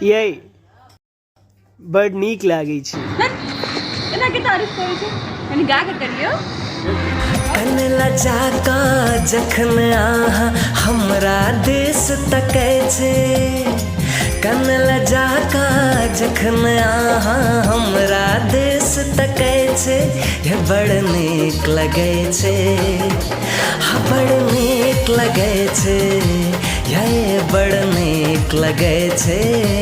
ये बड़ नीक लागे छे। एना के तारीफ करे छे यानी गा के करियो। कनला जाका जखन आहा हमरा देश तकै छे, कनला जाका जखन आहा हमरा देश तकै छे, ये बड़ नीक लगै छे, हाँ बड़ नीक लगै छे, ये बड़ नीक लगै छे।